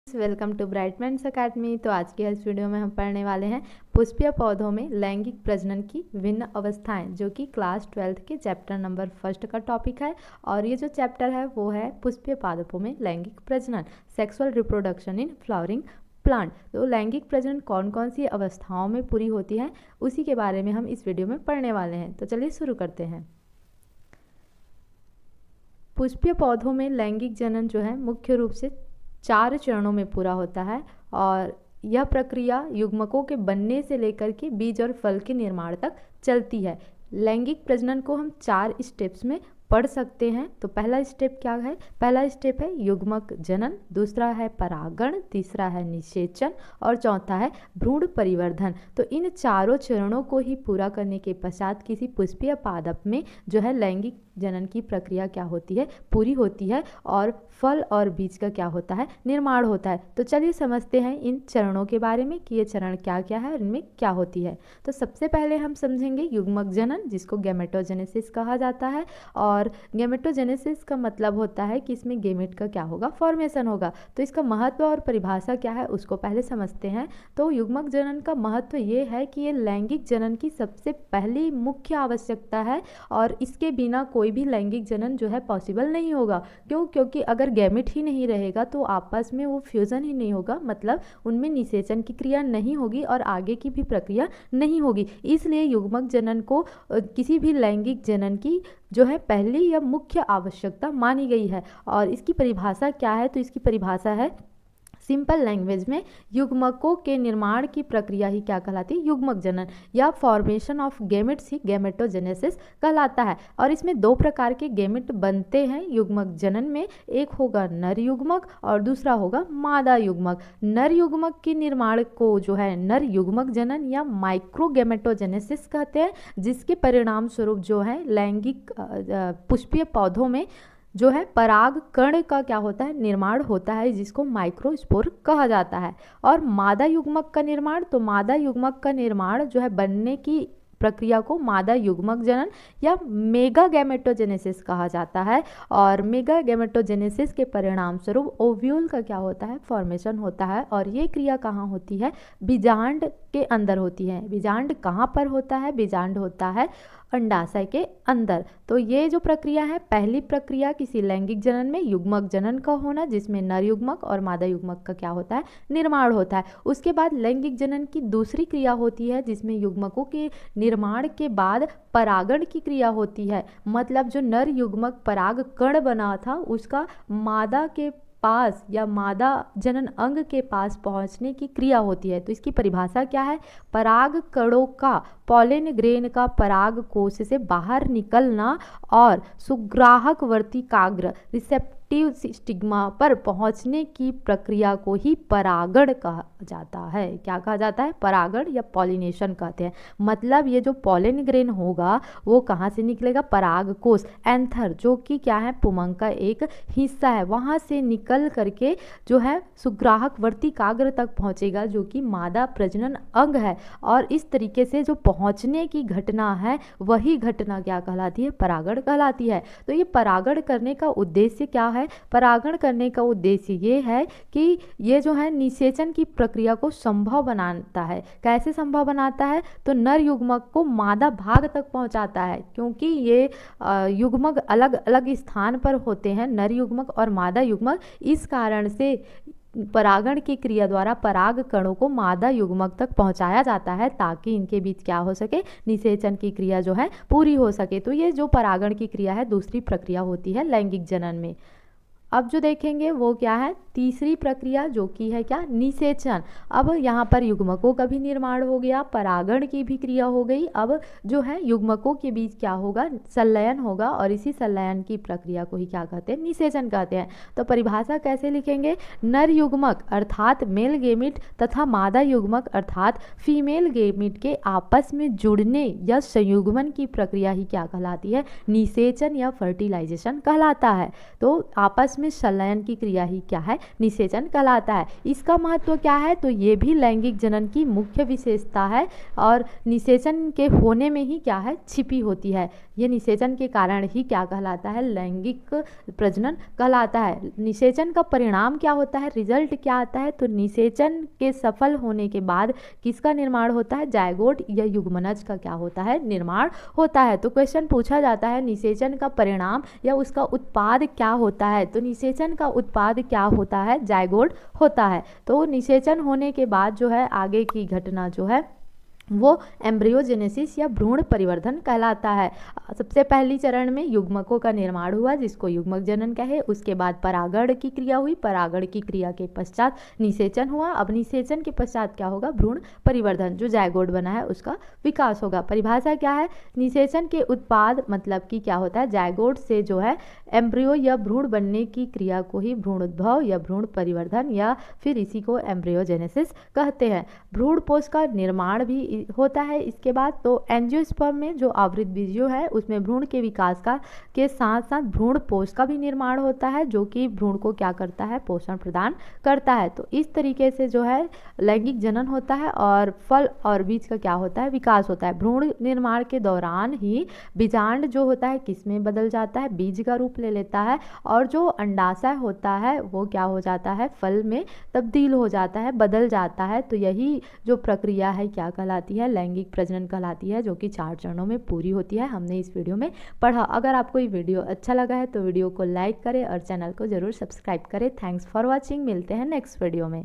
Welcome to Bright Minds Academy. तो आज के इस वीडियो में हम पढ़ने वाले हैं पुष्पीय पौधों में लैंगिक प्रजनन की विभिन्न अवस्थाएं, जो कि क्लास 12th के चैप्टर नंबर 1 का टॉपिक है। और ये जो चैप्टर है वो है पुष्पीय पादपों में लैंगिक प्रजनन, sexual reproduction in flowering plant. तो लैंगिक प्रजनन कौन कौन सी अवस्थाओं में पूरी होती है, उसी के बारे में हम इस वीडियो में पढ़ने वाले हैं। तो चलिए शुरू करते हैं। पुष्पीय पौधों में लैंगिक जनन जो है मुख्य रूप से 4 चरणों में पूरा होता है, और यह प्रक्रिया युग्मकों के बनने से लेकर के बीज और फल के निर्माण तक चलती है। लैंगिक प्रजनन को हम 4 स्टेप्स में पढ़ सकते हैं। तो पहला स्टेप क्या है? पहला स्टेप है युग्मक जनन, दूसरा है परागण, तीसरा है निषेचन और चौथा है भ्रूण परिवर्धन। तो इन चारों चरणों को ही पूरा करने के पश्चात किसी पुष्पीय पादप में जो है लैंगिक जनन की प्रक्रिया क्या होती है? पूरी होती है, और फल और बीज का क्या होता है? निर्माण होता है। तो चलिए समझते हैं इन चरणों के बारे में कि ये चरण क्या क्या है और इनमें क्या होती है। तो सबसे पहले हम समझेंगे युग्मक जनन, जिसको गैमेटोजेनेसिस कहा जाता है। और गैमेटोजेनेसिस का मतलब होता है कि इसमें गेमेट का क्या होगा? फॉर्मेशन होगा। तो इसका महत्व और परिभाषा क्या है उसको पहले समझते हैं। तो युग्मक जनन का महत्व ये है कि ये लैंगिक जनन की सबसे पहली मुख्य आवश्यकता है, और इसके बिना कोई भी लैंगिक जनन जो है पॉसिबल नहीं होगा। क्यों? क्योंकि अगर गैमेट ही नहीं रहेगा तो आपस में वो फ्यूजन ही नहीं होगा, मतलब उनमें निषेचन की क्रिया नहीं होगी और आगे की भी प्रक्रिया नहीं होगी। इसलिए युग्मक जनन को किसी भी लैंगिक जनन की जो है पहली या मुख्य आवश्यकता मानी गई है। और इसकी परिभाषा क्या है? तो इसकी परिभाषा है, सिंपल लैंग्वेज में युग्मकों के निर्माण की प्रक्रिया ही क्या कहलाती है? युग्मक जनन, या formation of gametes he gametogenesis कहलाता है। और इसमें 2 प्रकार के गैमेट बनते हैं युग्मक जनन में। एक होगा नर युग्मक और दूसरा होगा मादा युग्मक। नर युग्मक के निर्माण को जो है नर युग्मक जनन या माइक्रोगैमेटोजेनेसिस कहते हैं, जिसके परिणाम स्वरूप जो है लैंगिक पुष्पीय पौधों में जो है पराग कण का क्या होता है? निर्माण होता है, जिसको माइक्रोस्पोर कहा जाता है। और मादा युग्मक का निर्माण, तो मादा युग्मक का निर्माण जो है बनने की प्रक्रिया को मादा युग्मक जनन या मेगा गैमेटोजेनेसिस कहा जाता है। और मेगा गैमेटोजेनेसिस के परिणाम स्वरूप ओव्यूल का क्या होता है? फॉर्मेशन होता है। और ये क्रिया कहाँ होती है? बीजांड के अंदर होती है। बीजांड कहाँ पर होता है? बीजांड होता है अंडाशय के अंदर। तो ये जो प्रक्रिया है, पहली प्रक्रिया किसी लैंगिक जनन में युग्मक जनन का होना, जिसमें नर युग्मक और मादा युग्मक का क्या होता है? निर्माण होता है। उसके बाद लैंगिक जनन की दूसरी क्रिया होती है, जिसमें युग्मकों के निर्माण के बाद परागण की क्रिया होती है। मतलब जो नर युग्मक पराग कण बना था उसका मादा के पास या मादा जनन अंग के पास पहुंचने की क्रिया होती है। तो इसकी परिभाषा क्या है? पराग कणों का पॉलन ग्रेन का पराग कोश से बाहर निकलना और सुग्राहक वर्तिकाग्र रिसेप्टिव स्टिग्मा पर पहुंचने की प्रक्रिया को ही परागण कहा जाता है। क्या कहा जाता है? परागण या पॉलिनेशन कहते हैं। मतलब ये जो पॉलन ग्रेन होगा वो कहाँ से निकलेगा? पराग कोश, एंथर, जो कि क्या है? पुमंग का एक हिस्सा है, वहाँ से निकल करके जो है सुग्राहक वर्तिकाग्र तक पहुँचेगा, जो कि मादा प्रजनन अंग है। और इस तरीके से जो पहुँचने की घटना है वही घटना क्या कहलाती है? परागण कहलाती है। तो ये परागण करने का उद्देश्य क्या है? परागण करने का उद्देश्य ये है कि ये जो है निषेचन की प्रक्रिया को संभव बनाता है। कैसे संभव बनाता है? तो नर युग्मक को मादा भाग तक पहुंचाता है, क्योंकि ये युग्मक अलग अलग स्थान पर होते हैं, नर युग्मक और मादा युग्मक। इस कारण से परागण की क्रिया द्वारा पराग कणों को मादा युग्मक तक पहुंचाया जाता है, ताकि इनके बीच क्या हो सके? निषेचन की क्रिया जो है पूरी हो सके। तो ये जो परागण की क्रिया है दूसरी प्रक्रिया होती है लैंगिक जनन में। अब जो देखेंगे वो क्या है? तीसरी प्रक्रिया, जो कि है क्या? निषेचन। अब यहाँ पर युग्मकों का भी निर्माण हो गया, परागण की भी क्रिया हो गई। अब जो है युग्मकों के बीच क्या होगा? संलयन होगा, और इसी संलयन की प्रक्रिया को ही क्या कहते हैं? निषेचन कहते हैं। तो परिभाषा कैसे लिखेंगे? नर युग्मक अर्थात मेल गेमिट तथा मादा युग्मक अर्थात फीमेल गेमिट के आपस में जुड़ने या संयुग्मन की प्रक्रिया ही क्या कहलाती है? निषेचन या फर्टिलाइजेशन कहलाता है। तो आपस में संलयन की क्रिया ही क्या है? निषेचन कहलाता है। इसका महत्व क्या है, तो ये भी लैंगिक जनन की मुख्य विशेषता है और निषेचन के होने में ही क्या है, छिपी होती है। ये निषेचन के कारण ही क्या कहलाता है, लैंगिक प्रजनन कहलाता है। निषेचन का परिणाम क्या होता है, रिजल्ट क्या आता है, तो निषेचन के सफल होने के बाद किसका निर्माण होता है, जायगोट या युग्मनज का क्या होता है, निर्माण होता है। तो क्वेश्चन पूछा जाता है निषेचन का परिणाम या उसका उत्पाद क्या होता है, तो निषेचन का उत्पाद क्या होता है, जायगोट होता है। तो निषेचन होने के बाद जो है आगे की घटना जो है वो एम्ब्रियोजेनेसिस या भ्रूण परिवर्धन कहलाता है। सबसे पहली चरण में युग्मकों का निर्माण हुआ जिसको युग्मक जनन कहे, उसके बाद परागण की क्रिया हुई, परागण की क्रिया के पश्चात निषेचन हुआ, अब निषेचन के पश्चात क्या होगा, भ्रूण परिवर्धन, जो जायगोट बना है उसका विकास होगा। परिभाषा क्या है, निषेचन के उत्पाद मतलब कि क्या होता है, जायगोट से जो है एम्ब्रियो या भ्रूण बनने की क्रिया को ही भ्रूणोद्भव या भ्रूण परिवर्धन या फिर इसी को एम्ब्रियोजेनेसिस कहते हैं। भ्रूणपोष का निर्माण भी होता है इसके बाद। तो एंजियोस्पर्म में जो आवृत बीजों है उसमें भ्रूण के विकास का के साथ साथ भ्रूणपोष का भी निर्माण होता है जो कि भ्रूण को क्या करता है, पोषण प्रदान करता है। तो इस तरीके से जो है लैंगिक जनन होता है और फल और बीज का क्या होता है, विकास होता है। भ्रूण निर्माण के दौरान ही बीजांड जो होता है किस में बदल जाता है, बीज का रूप ले लेता है और जो अंडाशय होता है वो क्या हो जाता है, फल में तब्दील हो जाता है, बदल जाता है। तो यही जो प्रक्रिया है क्या कहलाती है, लैंगिक प्रजनन कहलाती है, जो कि 4 चरणों में पूरी होती है। हमने इस वीडियो में पढ़ा। अगर आपको ये वीडियो अच्छा लगा है तो वीडियो को लाइक करें और चैनल को जरूर सब्सक्राइब करें। Thanks for watching. मिलते हैं नेक्स्ट वीडियो में।